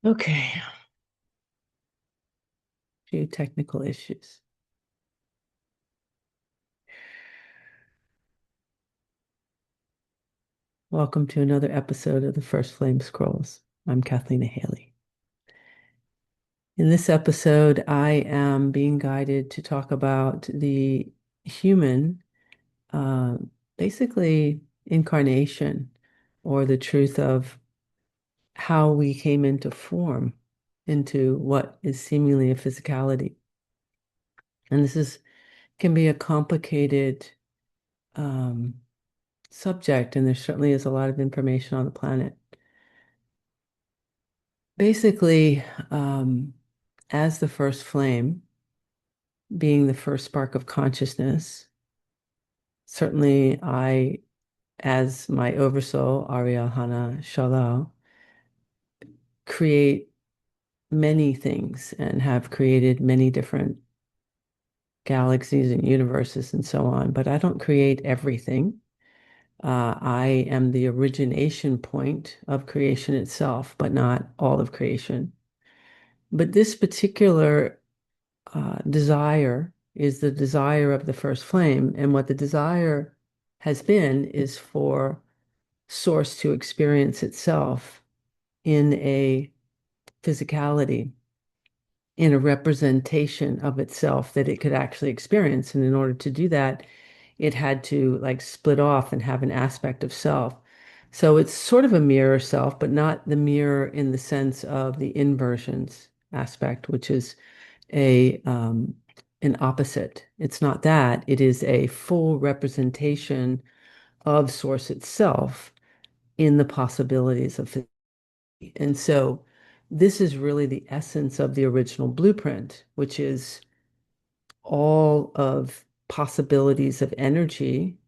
Okay, few technical issues. Welcome to another episode of the First Flame Scrolls. I'm Kathleen Haley. In this episode, I am being guided to talk about the human, uh, basically incarnation, or the truth of how we came into form, into what is seemingly a physicality. And this is can be a complicated um, subject, and there certainly is a lot of information on the planet. Basically, as the first flame, being the first spark of consciousness, certainly I, as my oversoul, Ariel Hana Shalal, create many things and have created many different galaxies and universes and so on, but I don't create everything. I am the origination point of creation itself, but not all of creation. But this particular desire is the desire of the first flame. And what the desire has been is for source to experience itself in a physicality, in a representation of itself that it could actually experience. And in order to do that, it had to like split off and have an aspect of self. So it's sort of a mirror self, but not the mirror in the sense of the inversions aspect, which is a an opposite. It's not that. It is a full representation of source itself in the possibilities of physics. And so this is really the essence of the original blueprint, which is all of possibilities of energy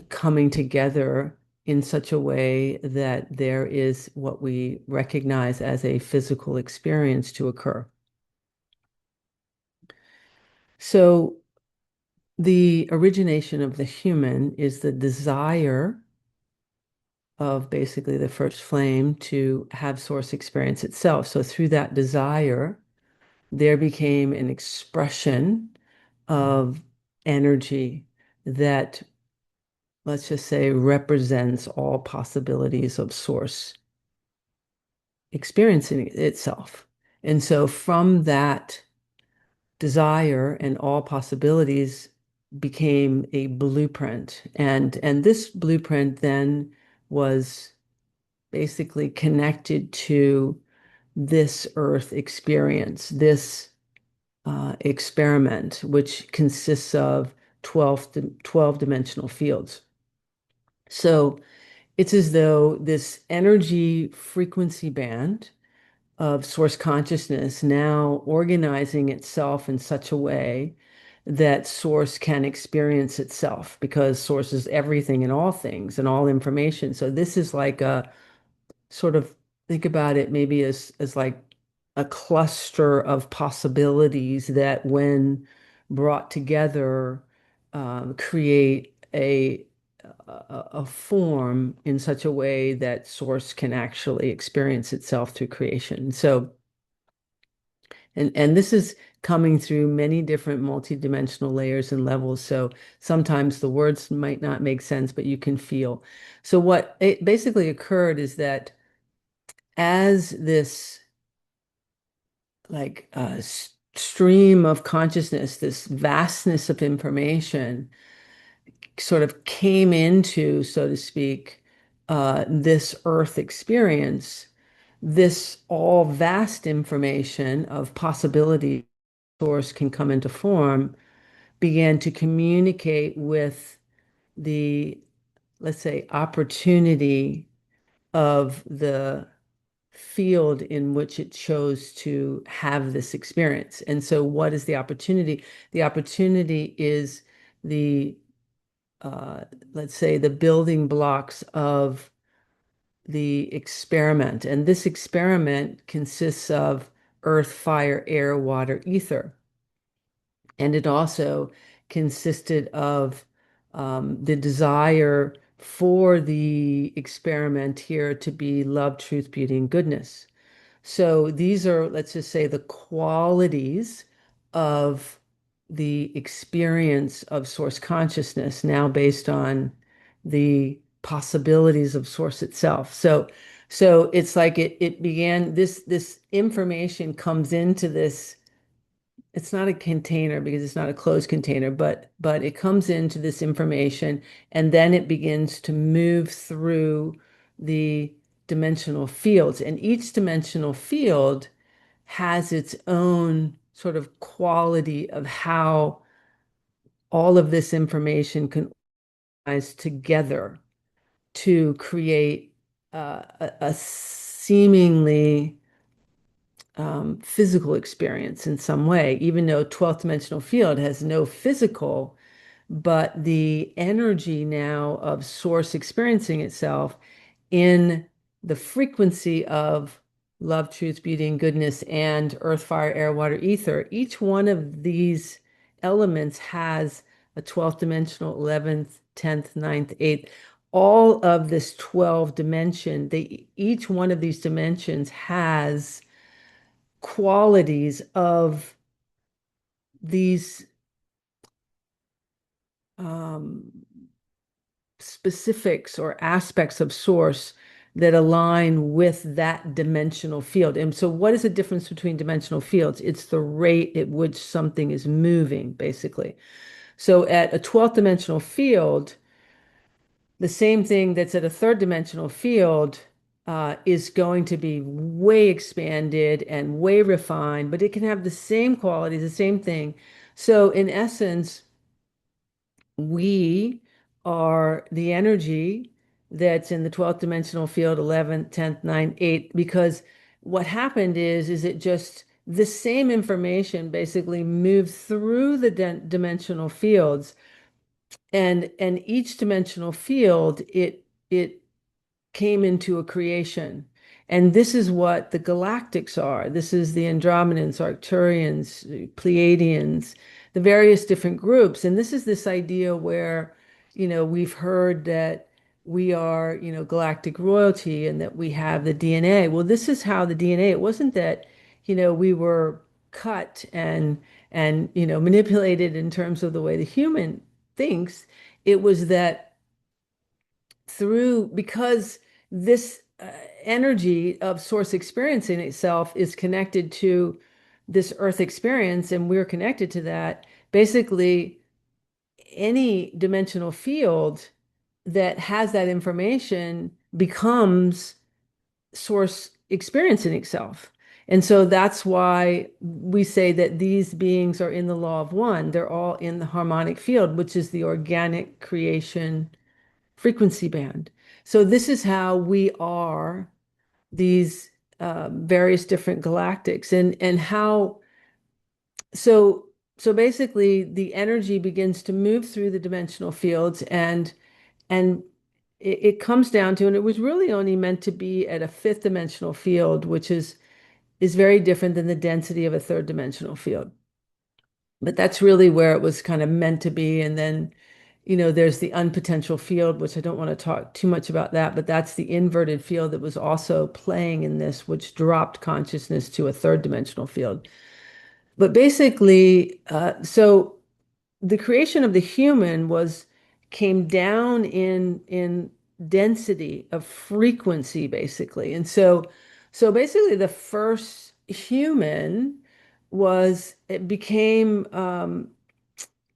coming together in such a way that there is what we recognize as a physical experience to occur. So the origination of the human is the desire of basically the first flame to have source experience itself. So through that desire, there became an expression of energy that, let's just say, represents all possibilities of source experiencing itself. And so from that desire and all possibilities became a blueprint. And this blueprint then was basically connected to this Earth experience, this experiment, which consists of 12 dimensional fields. So it's as though this energy frequency band of source consciousness now organizing itself in such a way that source can experience itself because source is everything and all things and all information. So this is like a sort of think about it maybe as like a cluster of possibilities that when brought together create a form in such a way that source can actually experience itself through creation. So and this is coming through many different multidimensional layers and levels. So sometimes the words might not make sense, but you can feel. So what it basically occurred is that as this like stream of consciousness, this vastness of information sort of came into, so to speak, this Earth experience, this all vast information of possibility source can come into form, began to communicate with the, let's say, opportunity of the field in which it chose to have this experience. And so, what is the opportunity? The opportunity is the, let's say, the building blocks of the experiment. And this experiment consists of earth, fire, air, water, ether. And it also consisted of the desire for the experiment here to be love, truth, beauty, and goodness. So these are, let's just say, the qualities of the experience of source consciousness now based on the possibilities of source itself. So it's like it began this information comes into this. It's not a container because it's not a closed container, but it comes into this information and then it begins to move through the dimensional fields. And each dimensional field has its own sort of quality of how all of this information can organize together to create a seemingly physical experience in some way, even though 12th dimensional field has no physical, but the energy now of source experiencing itself in the frequency of love, truth, beauty, and goodness, and earth, fire, air, water, ether. Each one of these elements has a 12th dimensional, 11th, 10th, ninth, 8th. All of this 12 dimension, each one of these dimensions has qualities of these um, specifics or aspects of source that align with that dimensional field. And so, what is the difference between dimensional fields? It's the rate at which something is moving, basically. So, at a 12th dimensional field, the same thing that's at a third dimensional field is going to be way expanded and way refined, but it can have the same qualities, the same thing. So, in essence, we are the energy that's in the 12th dimensional field, 11th, 10th, 9th, 8th, because what happened is it just the same information basically moved through the dimensional fields and each dimensional field it came into a creation. And this is what the Galactics are. This is the Andromedans, Arcturians, Pleiadians, the various different groups. And this is this idea where, we've heard that we are, galactic royalty and that we have the DNA. Well, this is how the DNA, it wasn't that, we were cut and manipulated in terms of the way the human thinks. It was that because this energy of source experience in itself is connected to this earth experience and we're connected to that, basically any dimensional field that has that information becomes source experiencing itself. And so that's why we say that these beings are in the law of one. They're all in the harmonic field, which is the organic creation frequency band. So this is how we are these various different galactics and how so so basically the energy begins to move through the dimensional fields and it comes down to, and it was really only meant to be at a fifth dimensional field, which is very different than the density of a third dimensional field. But that's really where it was kind of meant to be. And then, there's the unpotential field, which I don't want to talk too much about that, but that's the inverted field that was also playing in this, which dropped consciousness to a third dimensional field. But basically, so the creation of the human came down in density of frequency, basically. And so basically the first human it became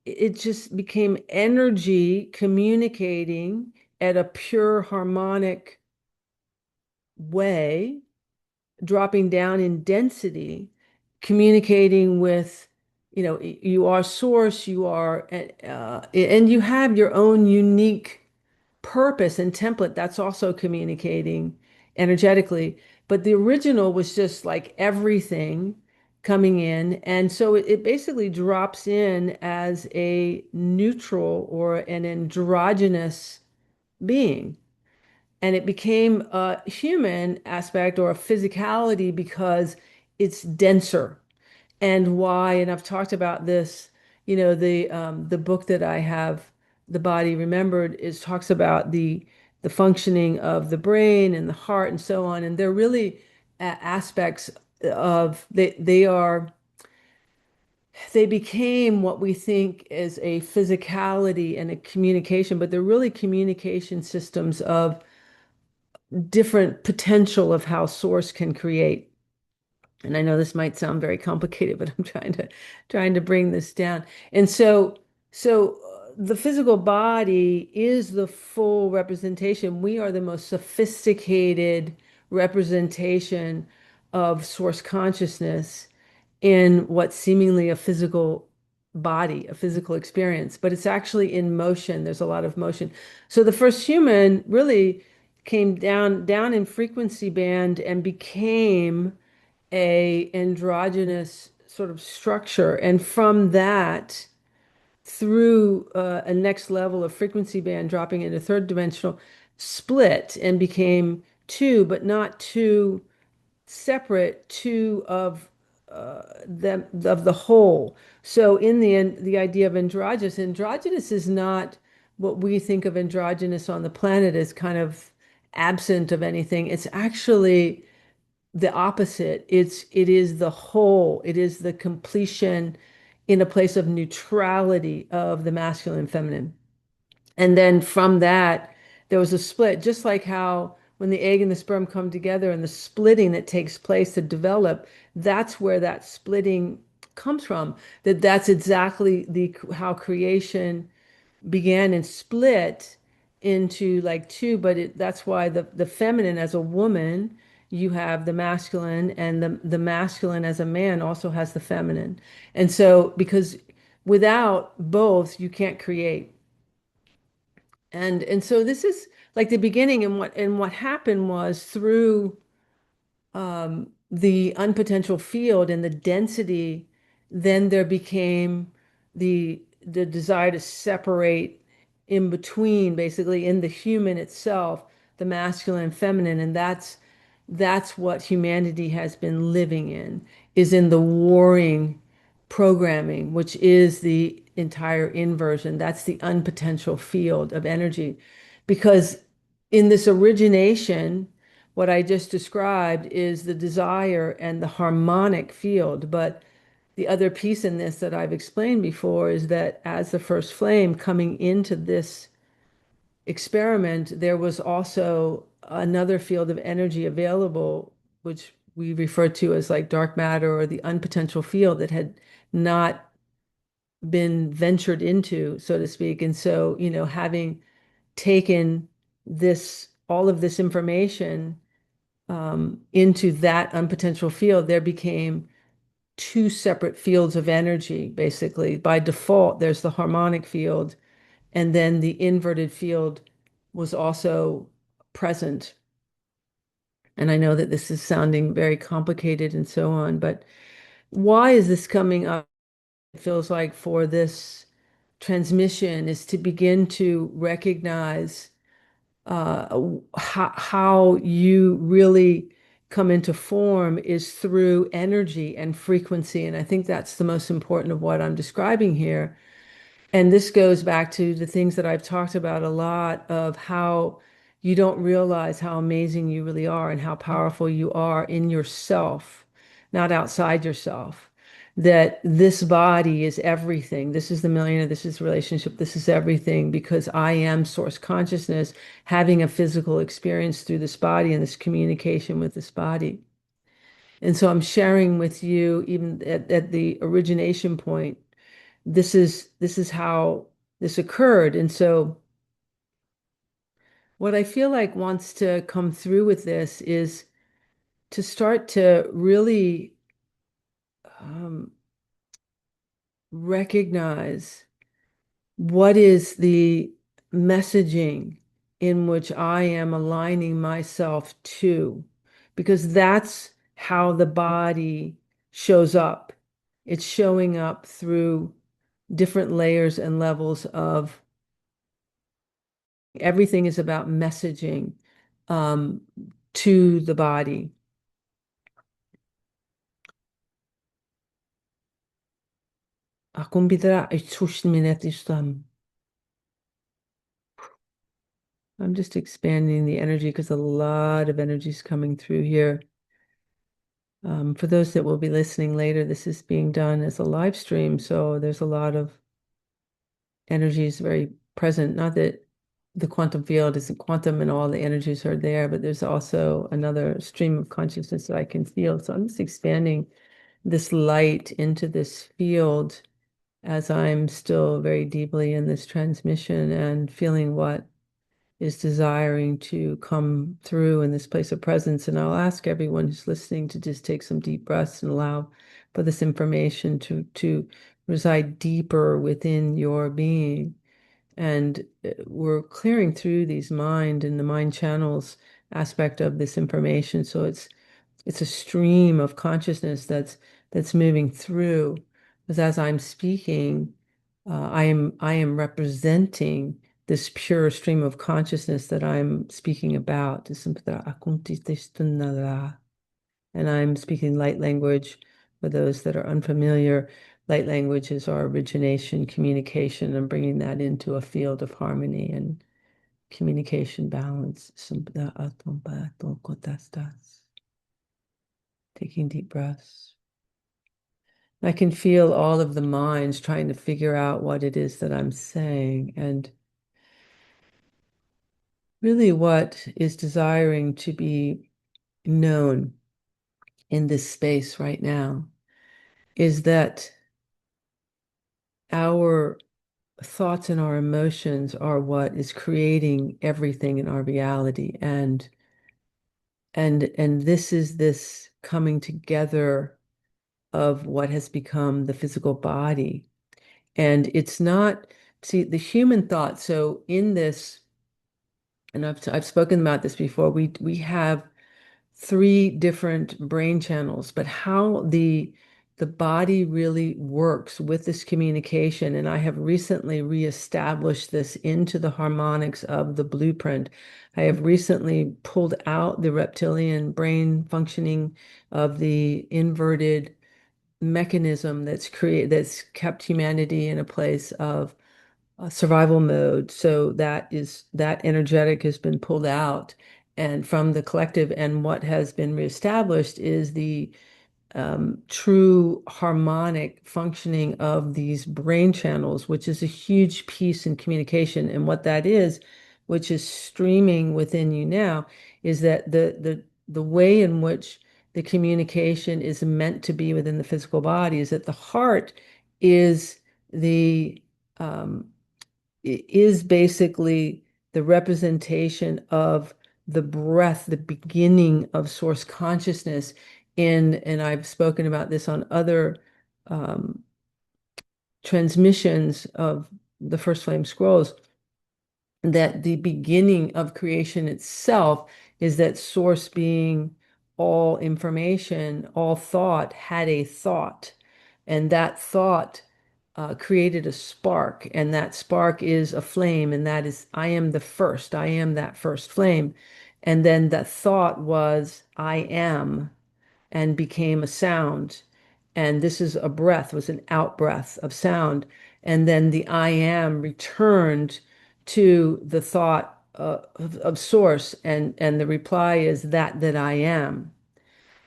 it just became energy communicating at a pure harmonic way, dropping down in density, communicating with, you are source, you are, and you have your own unique purpose and template that's also communicating energetically. But the original was just like everything coming in. And so it basically drops in as a neutral or an androgynous being. And it became a human aspect or a physicality because it's denser. And why, and I've talked about this, the book that I have, The Body Remembered, is talks about the functioning of the brain and the heart and so on. And they're really aspects of they became what we think is a physicality and a communication, but they're really communication systems of different potential of how source can create. And I know this might sound very complicated, but I'm trying to bring this down. And the physical body is the full representation. We are the most sophisticated representation of source consciousness in what's seemingly a physical body, a physical experience, but it's actually in motion. There's a lot of motion. So the first human really came down in frequency band and became a androgynous sort of structure. And from that, through a next level of frequency band, dropping into third dimensional, split and became two, but not two separate, two them of the whole. So in the end, the idea of androgynous is not what we think of androgynous on the planet as kind of absent of anything. It's actually the opposite. It is the whole. It is the completion in a place of neutrality of the masculine and feminine. And then from that, there was a split, just like how when the egg and the sperm come together and the splitting that takes place to develop, that's where that splitting comes from. That's exactly the how creation began and split into like two, but that's why the feminine as a woman, you have the masculine, and the masculine as a man also has the feminine. And so because without both, you can't create. And so this is like the beginning, and what happened was through the unpotential field and the density, then there became the desire to separate in between, basically in the human itself, the masculine and feminine, and that's what humanity has been living in, is in the warring programming, which is the entire inversion. That's the unpotential field of energy. Because in this origination, what I just described is the desire and the harmonic field. But the other piece in this that I've explained before is that as the first flame coming into this experiment, there was also another field of energy available, which we refer to as like dark matter or the unpotential field that had not been ventured into, so to speak. And so, having taken all of this information into that unpotential field, there became two separate fields of energy, basically. By default, there's the harmonic field, and then the inverted field was also present. And I know that this is sounding very complicated and so on, but why is this coming up? It feels like for this transmission is to begin to recognize how you really come into form is through energy and frequency. And I think that's the most important of what I'm describing here. And this goes back to the things that I've talked about a lot of how you don't realize how amazing you really are and how powerful you are in yourself, not outside yourself. That this body is everything. This is the millionaire. This is relationship. This is everything because I am source consciousness having a physical experience through this body and this communication with this body. And so I'm sharing with you, even at the origination point, this is how this occurred. And so what I feel like wants to come through with this is to start to really um, recognize what is the messaging in which I am aligning myself to, because that's how the body shows up. It's showing up through different layers and levels of everything is about messaging um, to the body. Akong bidra ay tush minute istam. I'm just expanding the energy because a lot of energy is coming through here. For those that will be listening later, this is being done as a live stream, so there's a lot of energy is very present. Not that the quantum field isn't quantum and all the energies are there, but there's also another stream of consciousness that I can feel. So I'm just expanding this light into this field as I'm still very deeply in this transmission and feeling what is desiring to come through in this place of presence. And I'll ask everyone who's listening to just take some deep breaths and allow for this information to reside deeper within your being. And we're clearing through these mind and the mind channels aspect of this information. So it's a stream of consciousness that's moving through. Because as I'm speaking, I am representing this pure stream of consciousness that I'm speaking about. And I'm speaking light language for those that are unfamiliar. Light language is our origination, communication, and bringing that into a field of harmony and communication balance. Taking deep breaths. I can feel all of the minds trying to figure out what it is that I'm saying. And really, what is desiring to be known in this space right now is that our thoughts and our emotions are what is creating everything in our reality. And this is this coming together of what has become the physical body. And it's not, see, the human thought. So in this, and I've spoken about this before, we have three different brain channels, but how the body really works with this communication. And I have recently reestablished this into the harmonics of the blueprint. I have recently pulled out the reptilian brain functioning of the inverted mechanism that's kept humanity in a place of survival mode. So that energetic has been pulled out and from the collective, and what has been reestablished is the true harmonic functioning of these brain channels, which is a huge piece in communication. And what that is, which is streaming within you now, is that the way in which the communication is meant to be within the physical body is that the heart is the um, is basically the representation of the breath, the beginning of source consciousness and I've spoken about this on other um, transmissions of the First Flame Scrolls, that the beginning of creation itself is that source being all information, all thought had a thought, and that thought created a spark, and that spark is a flame, and that is, I am the first, I am that first flame. And then the thought was, I am, and became a sound. And this is a breath, was an out breath of sound. And then the I am returned to the thought of source, and the reply is that I am.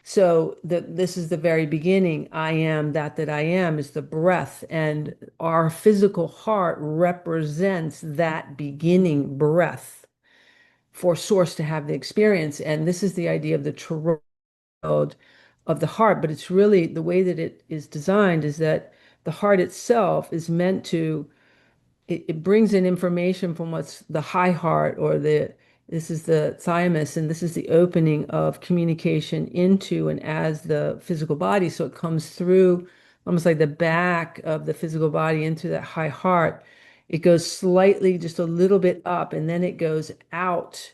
So this is the very beginning. I am that I am is the breath, and our physical heart represents that beginning breath for source to have the experience. And this is the idea of the of the heart, but it's really the way that it is designed is that the heart itself is meant to it brings in information from what's the high heart or the this is the thymus, and this is the opening of communication into and as the physical body. So it comes through almost like the back of the physical body into that high heart. It goes slightly just a little bit up, and then it goes out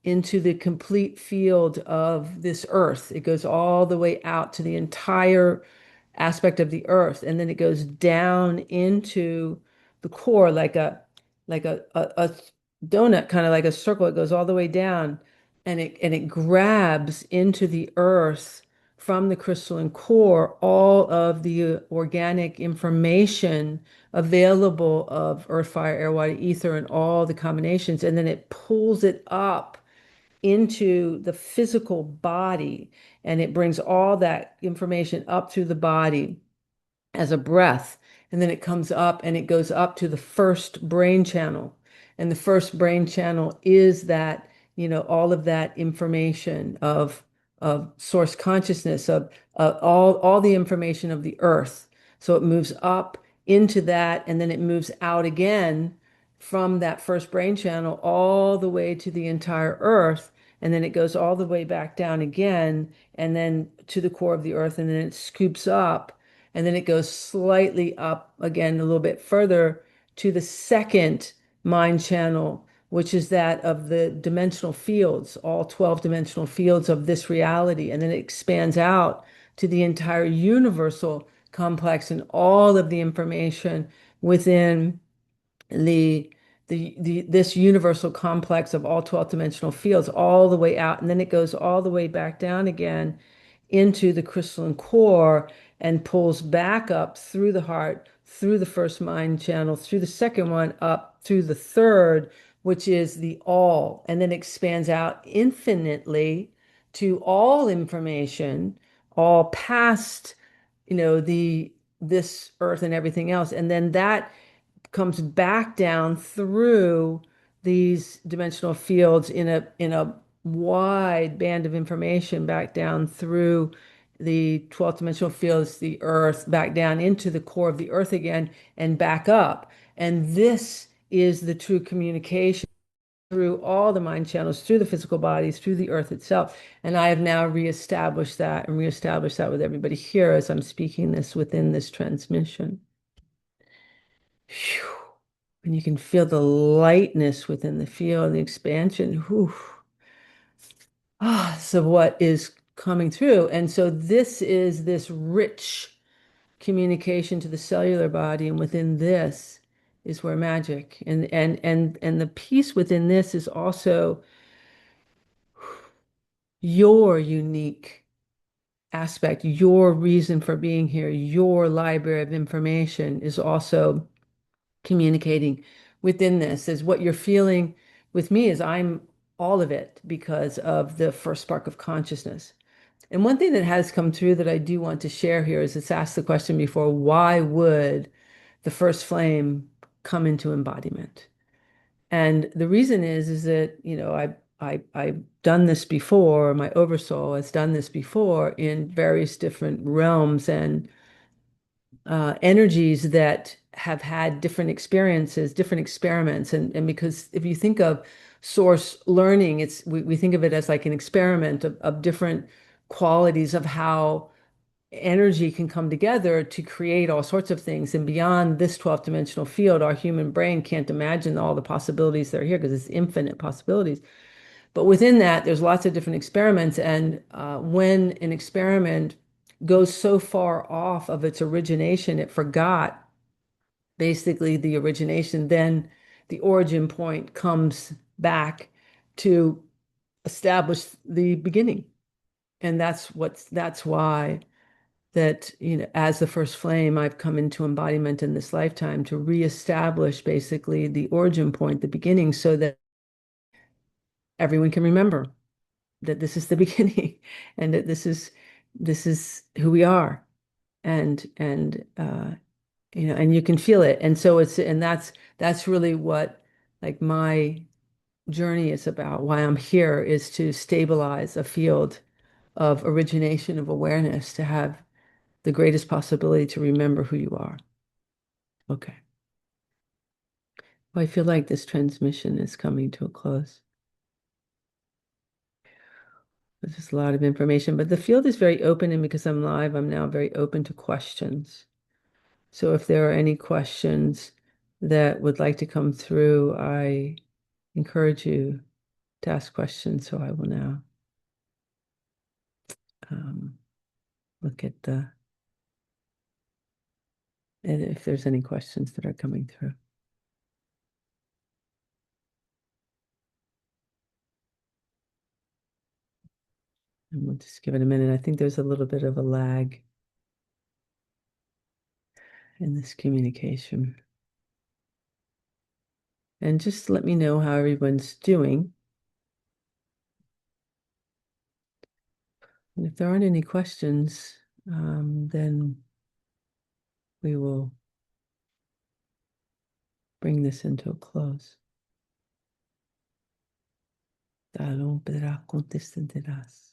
into the complete field of this earth. It goes all the way out to the entire aspect of the earth, and then it goes down into the core like a donut, kind of like a circle. It goes all the way down, and it grabs into the earth from the crystalline core all of the organic information available of earth, fire, air, water, ether, and all the combinations, and then it pulls it up into the physical body, and it brings all that information up through the body as a breath. And then it comes up and it goes up to the first brain channel. And the first brain channel is that, all of that information of source consciousness, of all the information of the earth. So it moves up into that, and then it moves out again from that first brain channel all the way to the entire earth. And then it goes all the way back down again, and then to the core of the earth, and then it scoops up, and then it goes slightly up again a little bit further to the second mind channel, which is that of the dimensional fields, all 12 dimensional fields of this reality. And then it expands out to the entire universal complex and all of the information within the this universal complex of all 12 dimensional fields all the way out. And then it goes all the way back down again into the crystalline core and pulls back up through the heart, through the first mind channel, through the second one, up through the third, which is the all, and then expands out infinitely to all information, all past, the this earth and everything else. And then that comes back down through these dimensional fields in a wide band of information back down through the 12th dimensional fields, the earth, back down into the core of the earth again, and back up. And this is the true communication through all the mind channels, through the physical bodies, through the earth itself. And I have now reestablished that and reestablished that with everybody here as I'm speaking this within this transmission. Phew. And you can feel the lightness within the field, the expansion. Whew. So what is coming through? And so this is this rich communication to the cellular body, and within this is where magic and the piece within this is also your unique aspect, your reason for being here, your library of information is also communicating within this. Is what you're feeling with me is I'm all of it because of the first spark of consciousness. And one thing that has come through that I do want to share here is it's asked the question before, why would the first flame come into embodiment? And the reason is that, I've done this before, my oversoul has done this before in various different realms and energies that have had different experiences, different experiments. And because if you think of source learning, we think of it as like an experiment of different qualities of how energy can come together to create all sorts of things. And beyond this 12th dimensional field, our human brain can't imagine all the possibilities that are here because it's infinite possibilities. But within that, there's lots of different experiments. And when an experiment goes so far off of its origination, it forgot basically the origination, then the origin point comes back to establish the beginning. And that's why that, as the first flame, I've come into embodiment in this lifetime to reestablish basically the origin point, the beginning, so that everyone can remember that this is the beginning and that this is who we are. And you can feel it. And so that's really what like my journey is about. Why I'm here is to stabilize a field of origination of awareness, to have the greatest possibility to remember who you are. Okay. Well, I feel like this transmission is coming to a close. There's just a lot of information, but the field is very open, and because I'm live, I'm now very open to questions. So if there are any questions that would like to come through, I encourage you to ask questions. So I will now um, look at and if there's any questions that are coming through. And we'll just give it a minute. I think there's a little bit of a lag in this communication. And just let me know how everyone's doing. And if there aren't any questions, then we will bring this into a close. Dará contestarás.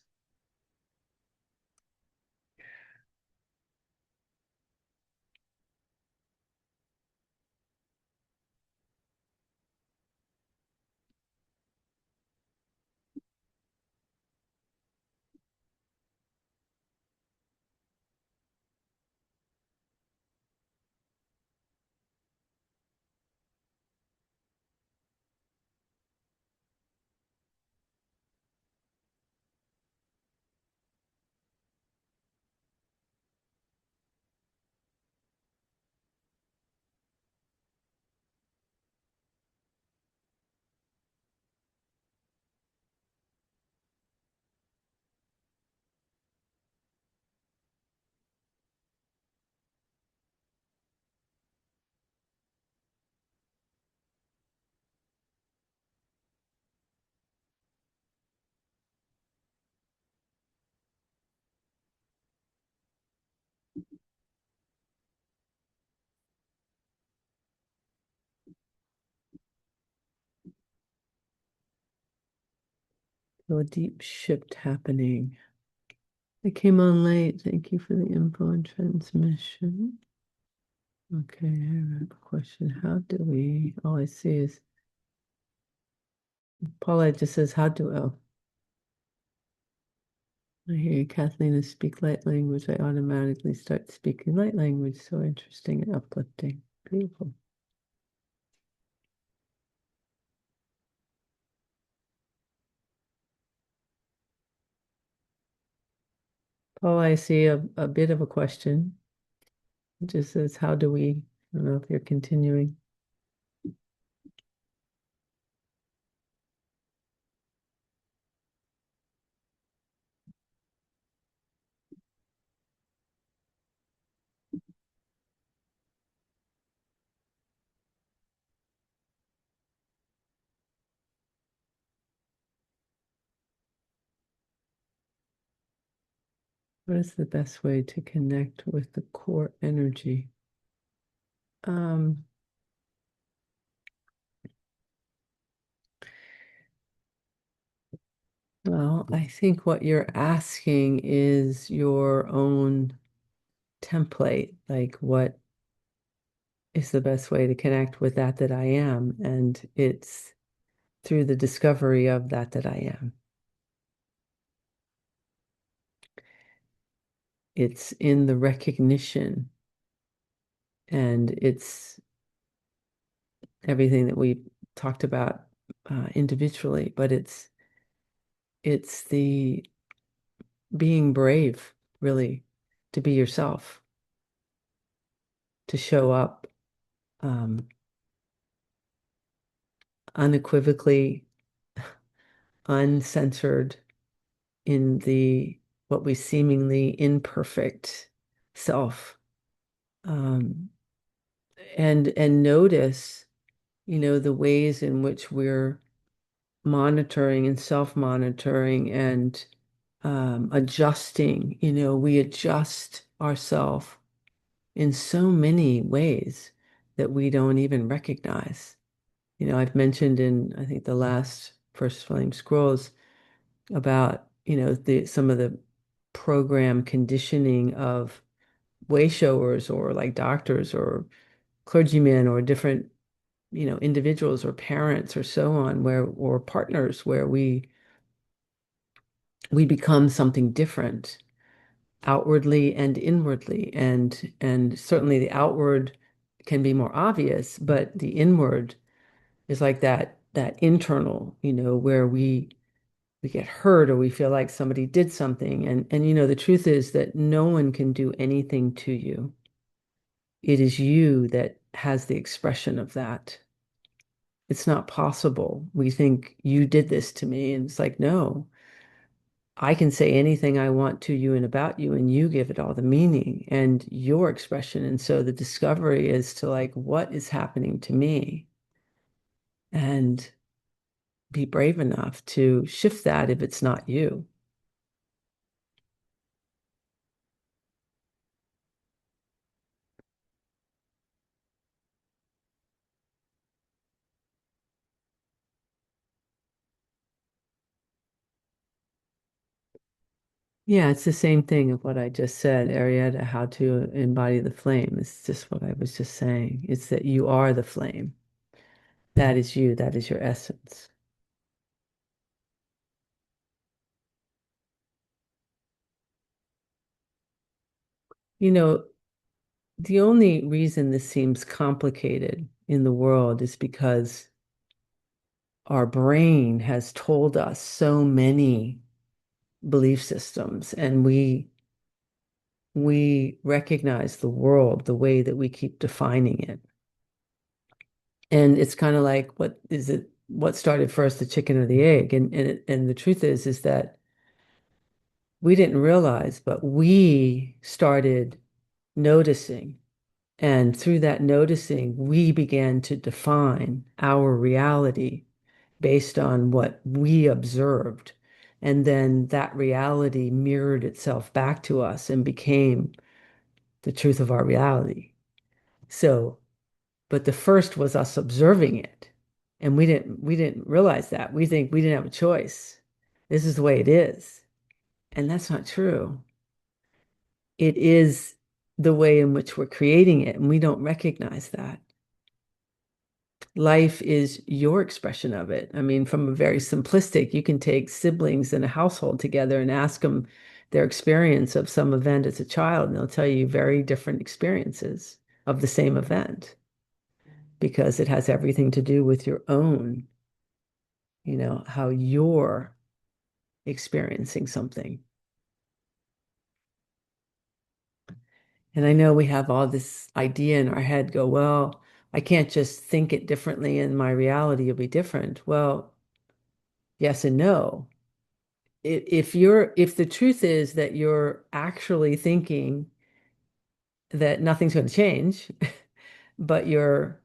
Feel a deep shift happening. I came on late. Thank you for the info and transmission. Okay, I have a question. How do we, all I see is, Paula just says, how do, oh, I hear you, Kathleen, to speak light language. I automatically start speaking light language. So interesting and uplifting. Beautiful. Paula, I see a bit of a question. It just says, how do we, I don't know if you're continuing. What is the best way to connect with the core energy? Um, well, I think what you're asking is your own template, like what is the best way to connect with that I am, and it's through the discovery of that I am. It's in the recognition, and it's everything that we talked about individually, but it's the being brave, really, to be yourself, to show up unequivocally, uncensored in the what we seemingly imperfect self, um, and notice, the ways in which we're monitoring and self-monitoring and adjusting. We adjust ourselves in so many ways that we don't even recognize. I've mentioned in, I think, the last First Flame Scrolls about, the some of the program conditioning of way showers or like doctors or clergymen or different, individuals or parents or so on, where or partners where we become something different outwardly and inwardly, and certainly the outward can be more obvious, but the inward is like that internal, where we get hurt or we feel like somebody did something, and the truth is that no one can do anything to you. It is you that has the expression of that. It's not possible. We think you did this to me, and it's like, no, I can say anything I want to you and about you, and you give it all the meaning and your expression. And so the discovery is to like, what is happening to me? And be brave enough to shift that if it's not you. Yeah, it's the same thing of what I just said, Arietta, how to embody the flame. It's just what I was just saying. It's that you are the flame. That is you. That is your essence. You know, the only reason this seems complicated in the world is because our brain has told us so many belief systems, and we recognize the world the way that we keep defining it. And it's kind of like, what is it? What started first, the chicken or the egg? And the truth is that we didn't realize, but we started noticing. And through that noticing, we began to define our reality based on what we observed. And then that reality mirrored itself back to us and became the truth of our reality. So, but the first was us observing it. And we didn't realize that. We think we didn't have a choice. This is the way it is. And that's not true. It is the way in which we're creating it, and we don't recognize that. Life is your expression of it. I mean, from a very simplistic, you can take siblings in a household together and ask them their experience of some event as a child, and they'll tell you very different experiences of the same event because it has everything to do with your own, how you're experiencing something. And I know we have all this idea in our head go, well, I can't just think it differently and my reality will be different. Well, yes and no. If the truth is that you're actually thinking that nothing's going to change, but you're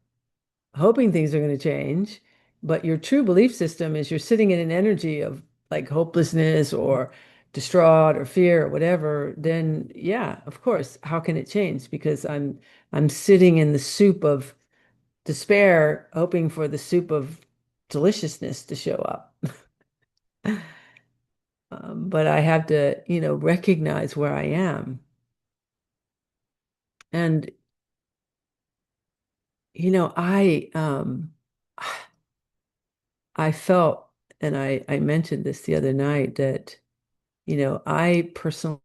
hoping things are going to change, but your true belief system is you're sitting in an energy of like hopelessness or distraught or fear or whatever, then yeah, of course, how can it change? Because I'm sitting in the soup of despair, hoping for the soup of deliciousness to show up. But I have to, recognize where I am. And, I felt, and I mentioned this the other night, that, I personally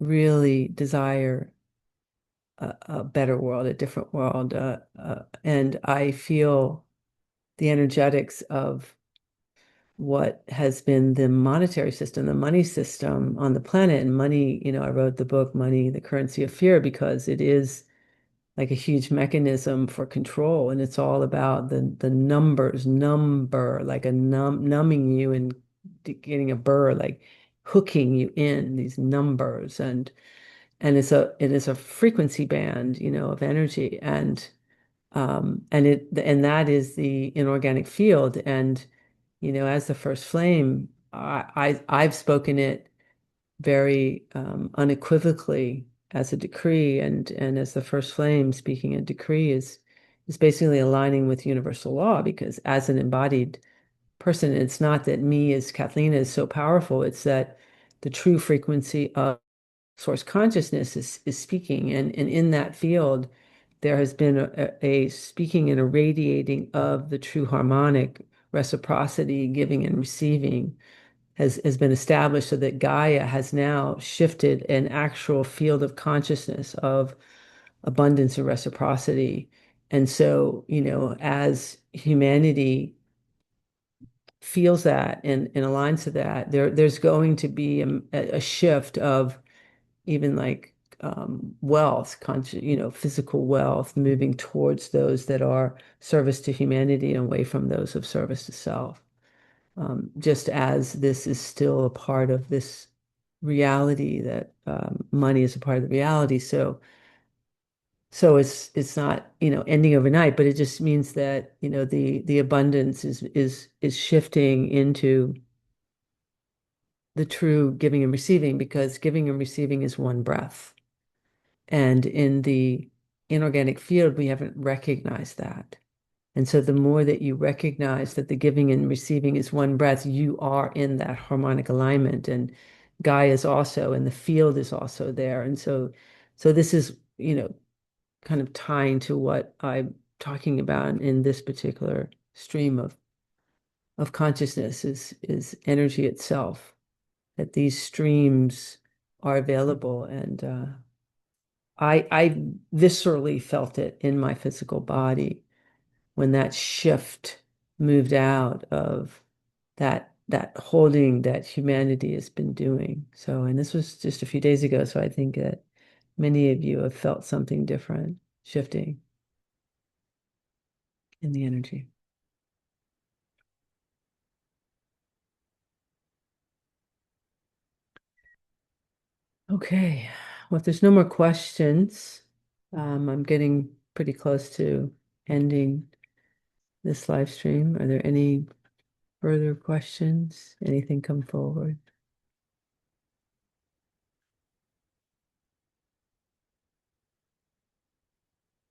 really desire a better world, a different world. And I feel the energetics of what has been the monetary system, the money system on the planet. And money, I wrote the book, Money, the Currency of Fear, because it is like a huge mechanism for control. And it's all about the numbers, like a numbing you and getting a burr, like hooking you in these numbers. And it is a frequency band, of energy. And that is the inorganic field. And, as the first flame, I've spoken it very unequivocally as a decree, and as the first flame, speaking a decree is basically aligning with universal law, because as an embodied person, it's not that me as Kathleen is so powerful, it's that the true frequency of source consciousness is speaking, and in that field there has been a speaking and a radiating of the true harmonic reciprocity, giving and receiving, has been established, so that Gaia has now shifted an actual field of consciousness of abundance and reciprocity. And so, as humanity feels that and aligns to that, there's going to be a shift of even like wealth, physical wealth, moving towards those that are service to humanity and away from those of service to self. Just as this is still a part of this reality, that money is a part of the reality. So it's not, ending overnight, but it just means that, the abundance is shifting into the true giving and receiving, because giving and receiving is one breath. And in the inorganic field, we haven't recognized that. And so the more that you recognize that the giving and receiving is one breath, you are in that harmonic alignment. And Gaia is also, and the field is also there. And so this is, kind of tying to what I'm talking about in this particular stream of consciousness is energy itself, that these streams are available. And I viscerally felt it in my physical body when that shift moved out of that holding that humanity has been doing. So, and this was just a few days ago, so I think that many of you have felt something different shifting in the energy. Okay. Well, if there's no more questions, I'm getting pretty close to ending this live stream. Are there any further questions? Anything come forward?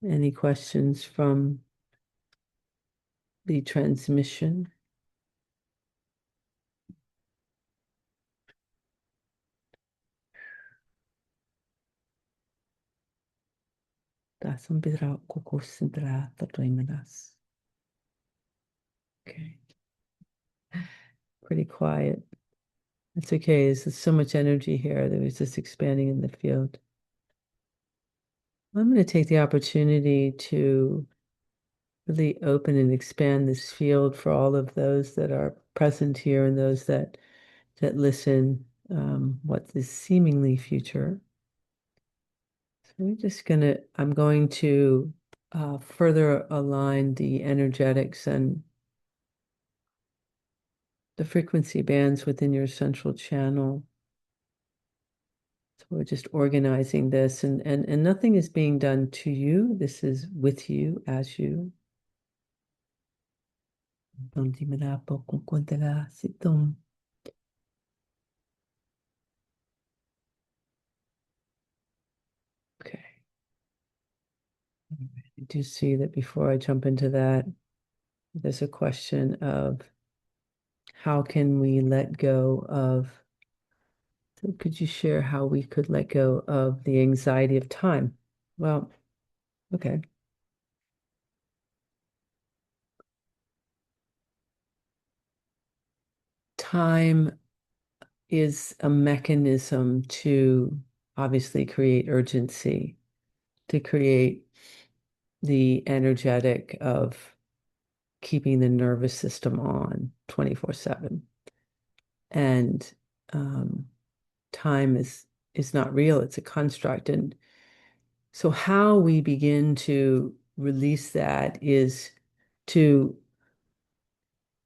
Any questions from the transmission? Okay. Pretty quiet. It's okay. There's so much energy here that was just expanding in the field. I'm going to take the opportunity to really open and expand this field for all of those that are present here and those that listen, what is seemingly future. So I'm going to further align the energetics and the frequency bands within your central channel. So we're just organizing this, and nothing is being done to you. This is with you, as you. Okay. I do see that before I jump into that, there's a question of how can we let go of, so could you share how we could let go of the anxiety of time? Well, okay. Time is a mechanism to obviously create urgency, to create the energetic of keeping the nervous system on 24/7. And um, time is not real, it's a construct. And so how we begin to release that is to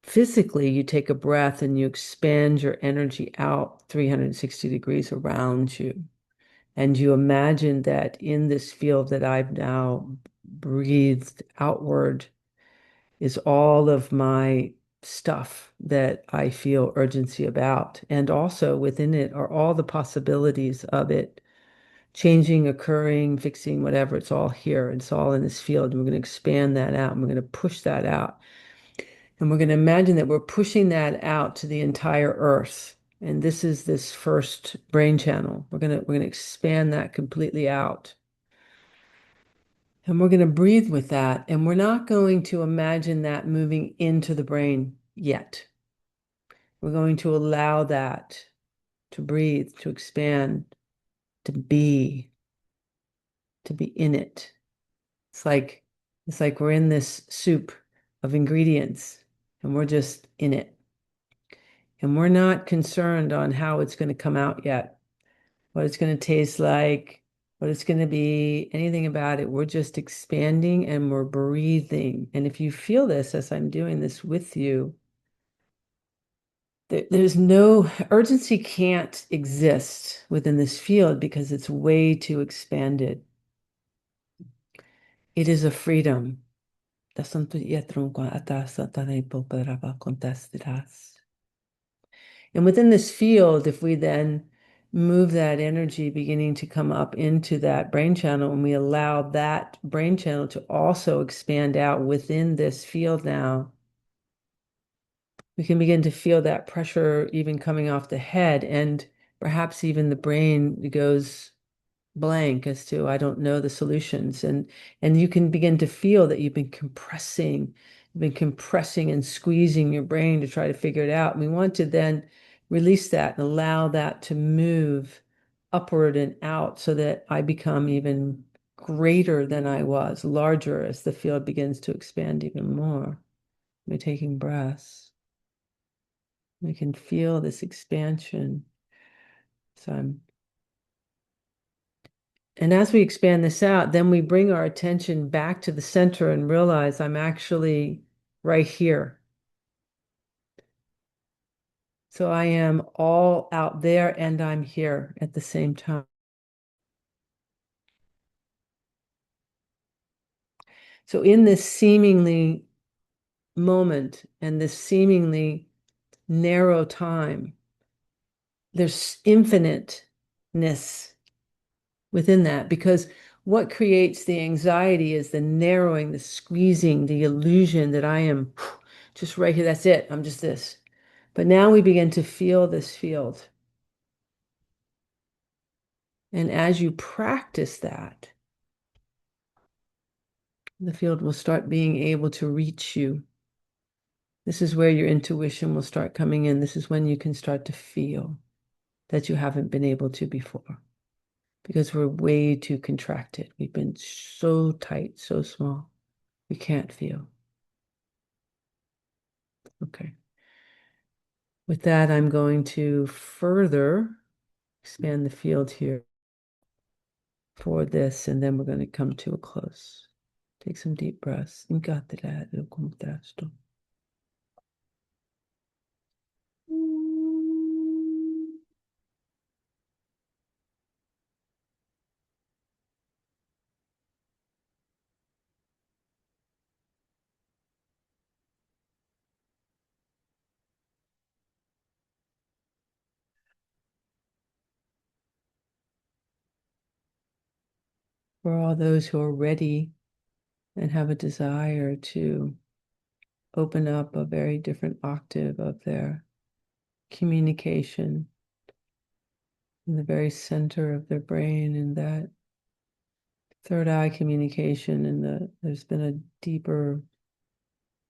physically, you take a breath and you expand your energy out 360 degrees around you. And you imagine that in this field that I've now breathed outward is all of my stuff that I feel urgency about. And also within it are all the possibilities of it changing, occurring, fixing, whatever. It's all here. It's all in this field. And we're going to expand that out and we're going to push that out. And we're going to imagine that we're pushing that out to the entire earth. And this is this first brain channel. We're going to expand that completely out. And we're going to breathe with that. And we're not going to imagine that moving into the brain yet. We're going to allow that to breathe, to expand, to be in it. It's like we're in this soup of ingredients and we're just in it. And we're not concerned on how it's going to come out yet, what it's going to taste like, what it's going to be, anything about it. We're just expanding and we're breathing. And if you feel this as I'm doing this with you, there's no urgency can't exist within this field because it's way too expanded. It is a freedom. And within this field, if we then move that energy beginning to come up into that brain channel and we allow that brain channel to also expand out within this field now, we can begin to feel that pressure even coming off the head. And perhaps even the brain goes blank as to I don't know the solutions. And you can begin to feel that you've been compressing and squeezing your brain to try to figure it out. And we want to then release that and allow that to move upward and out so that I become even greater than I was, larger as the field begins to expand even more. We're taking breaths. We can feel this expansion. So and as we expand this out, then we bring our attention back to the center and realize I'm actually right here. So I am all out there and I'm here at the same time. So in this seemingly moment and this seemingly narrow time, there's infiniteness within that, because what creates the anxiety is the narrowing, the squeezing, the illusion that I am just right here. That's it. I'm just this. But now we begin to feel this field. And as you practice that, the field will start being able to reach you. This is where your intuition will start coming in. This is when you can start to feel that you haven't been able to before, because we're way too contracted. We've been so tight, so small. We can't feel. Okay. With that, I'm going to further expand the field here for this, and then we're going to come to a close. Take some deep breaths. Incaterar com testo. For all those who are ready and have a desire to open up a very different octave of their communication in the very center of their brain, in that third eye communication, and there's been a deeper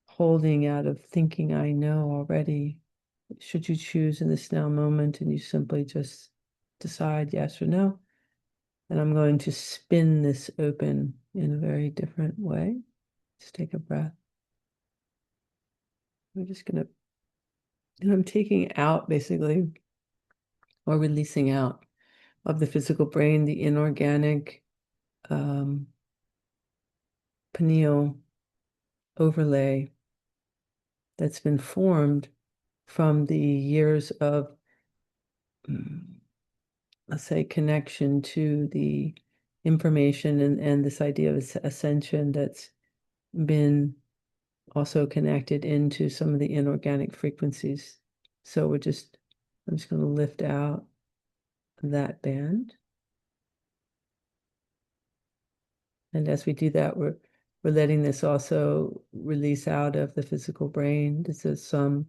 holding out of thinking I know already. Should you choose in this now moment and you simply just decide yes or no, and I'm going to spin this open in a very different way. Just take a breath. We're just gonna, and I'm taking out basically, or releasing out of the physical brain, the inorganic pineal overlay that's been formed from the years of, let's say, connection to the information and this idea of ascension that's been also connected into some of the inorganic frequencies. So I'm just going to lift out that band. And as we do that, we're letting this also release out of the physical brain. This is some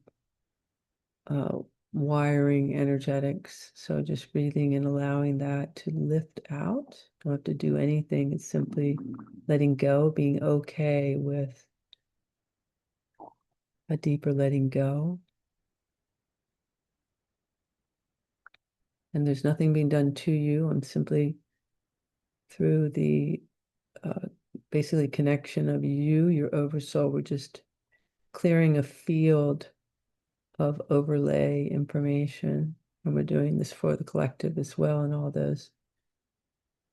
uh, wiring energetics. So just breathing and allowing that to lift out. Don't have to do anything. It's simply letting go, being okay with a deeper letting go. And there's nothing being done to you. I'm simply through the uh, basically connection of you, your oversoul. We're just clearing a field of overlay information. And we're doing this for the collective as well, and all those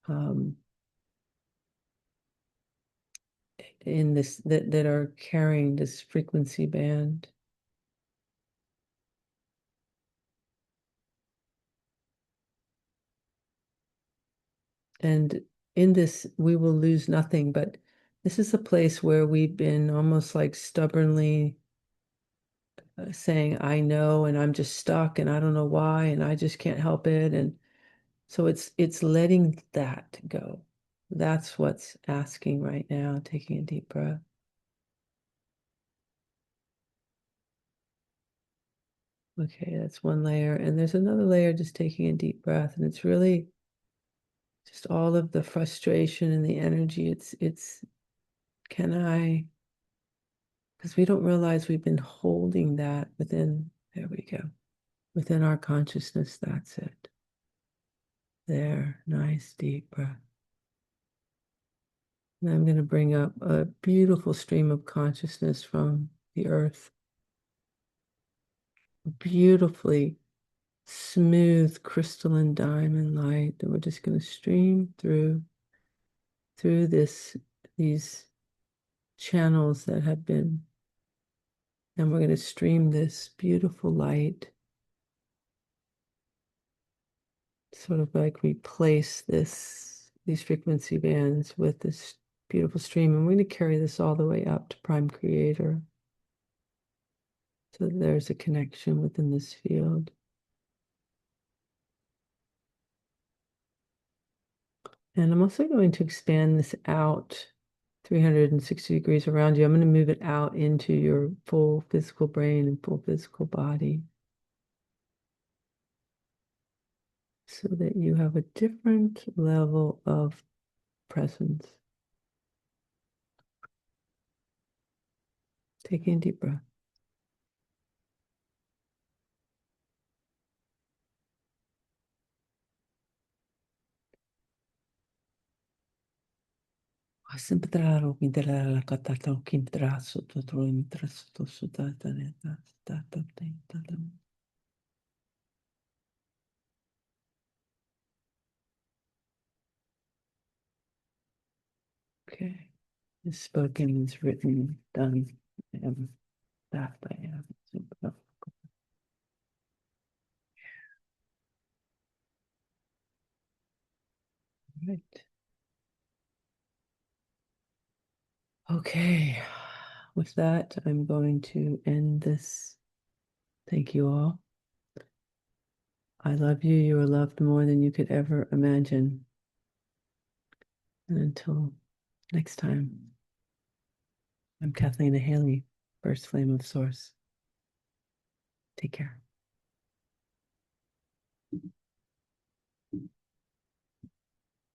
um, in this that are carrying this frequency band. And in this, we will lose nothing, but this is a place where we've been almost like stubbornly saying, I know, and I'm just stuck, and I don't know why, and I just can't help it. And so it's letting that go. That's what's asking right now, taking a deep breath. Okay, that's one layer. And there's another layer, just taking a deep breath. And it's really just all of the frustration and the energy. Can I, because we don't realize we've been holding that within, there we go, within our consciousness. That's it. There, nice deep breath. And I'm going to bring up a beautiful stream of consciousness from the earth. Beautifully smooth crystalline diamond light that we're just going to stream through these channels that have been, and we're going to stream this beautiful light, sort of like replace these frequency bands with this beautiful stream, and we're going to carry this all the way up to Prime Creator. So there's a connection within this field. And I'm also going to expand this out 360 degrees around you. I'm going to move it out into your full physical brain and full physical body so that you have a different level of presence. Taking a deep breath. Okay. It's spoken, it's written, done. I am that I am. Right. Okay. With that, I'm going to end this. Thank you all. I love you. You are loved more than you could ever imagine. And until next time, I'm Kathleen Haley, First Flame of Source. Take care.